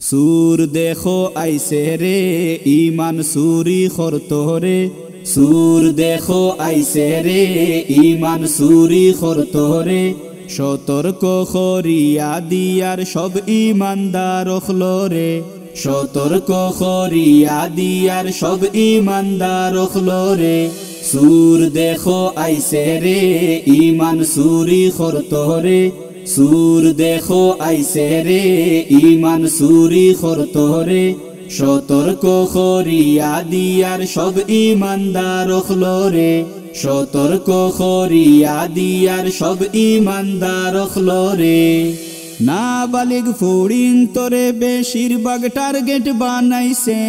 সুর দেখো আইসে রে ইমান সুরি খরতরে সুর দেখো আইসে রে ইমান সুরি খরতরে সতর্ক করিয়া দিয়ার সব ইমানদার অখলরে সতর্ক করিয়া দিয়ার সব ইমানদার অখলরে সুর দেখো আইসে রে ইমান সুরি খরতরে সুর দেখো আইসে রে ইমান সুরি খরতরে সতর্ক করিয়া দিয়ার সব ইমানদার অখলরে সতর্ক করিয়া দিয়ার সব ইমানদার অখলরে নাবালিগ ফুড়িন তোরে বেশিরভাগ টার্গেট বানাইছে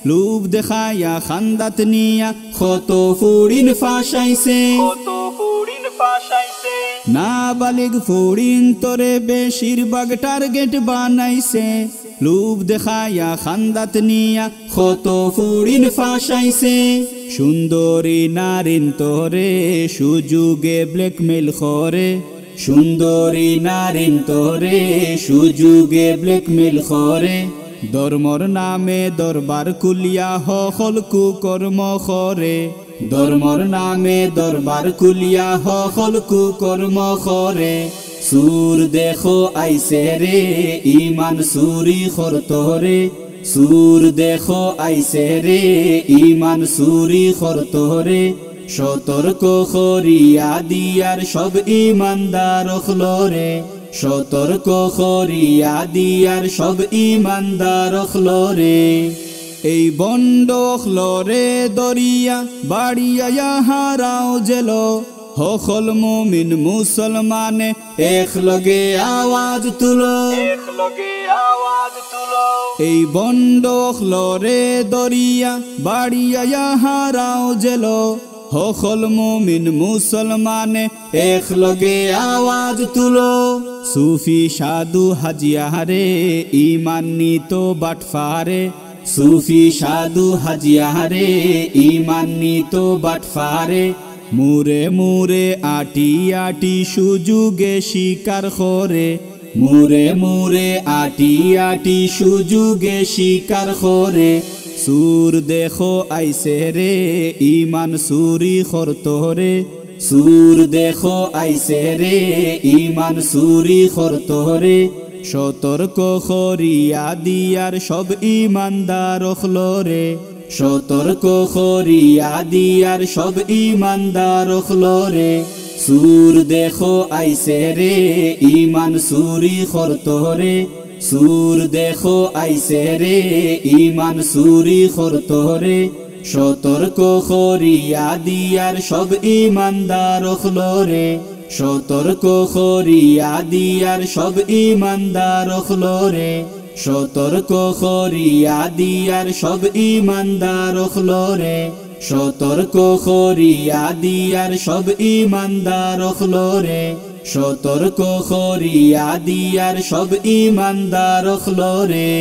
লুব দেখায়া খান্দাত নিয়া কত ফুড়িন ফাঁসাইছে নাবালিগ ফুড়িন তোরে বেশিরভাগ টার্গেট বানাইছে লুব দেখায়া খান্দাত নিয়া কত ফুড়িন ফাঁসাইছে সুন্দরী নারিন তোরে সুযোগে ব্ল্যাকমেল করে সুন্দরী নারিন তোরে সুযোগে ব্ল্যাকমেল করে ধর্মর নামে দরবার কুলিয়া হল কুকর্ম করে ধর্মর নামে দরবার কুলিয়া হল কুকর্ম করে সুর দেখো আইসে রে ইমান সুরি খরতরে সুর দেখো আইসে রে ইমান সুরি খরতরে সতর্ক করিয়া দিয়ার সব ইমানদার অখলরে সতর্ক করিয়া দিয়ার সব ইমানদার অখলরে এই বন্ড অখলরে দরিয়া বাড়িয়া হারাও জেল হকল মুমিন মুসলমানে এক লগে আওয়াজ তুলো এই বন্ড অখলরে দরিয়া বাড়িয়া হারাও জেল হকল মুমিন মুসলমানে এক লগে আওয়াজ তুলো সুফি সাধু হাজিয়ারে ইমান নিত বাটফারে সুফি সাধু হাজিয়ারে ইমান নিত বাটফারে মুরে মুরে আটি আটি সুযোগে শিকার করে মুরে মুরে আটি আটি সুযোগে শিকার করে সুর দেখো আইসে রে ইমান সুরি খরতরে সুর দেখো আইসে রে ইমান সুরি খরতরে সতর্ক করিয়া দিয়ার সব ইমানদার অখলরে সতর্ক করিয়া দিয়ার সব ইমানদার অখলরে সুর দেখো আইসে রে ইমান সুরি খরতরে সুর দেখো আইসে রে ইমান সুরি খরতরে সতর্ক করিয়া দিয়ার সব ইমানদার অখলরে সতর্ক করিয়া দিয়ার সব ইমানদার অখলরে সতর্ক করিয়া দিয়ার সব ইমানদার অখলরে সতর্ক করিয়া দিয়ার সব ইমানদার অখলরে সতর্ক করিয়া দিয়ার সব ইমানদার অখলরে।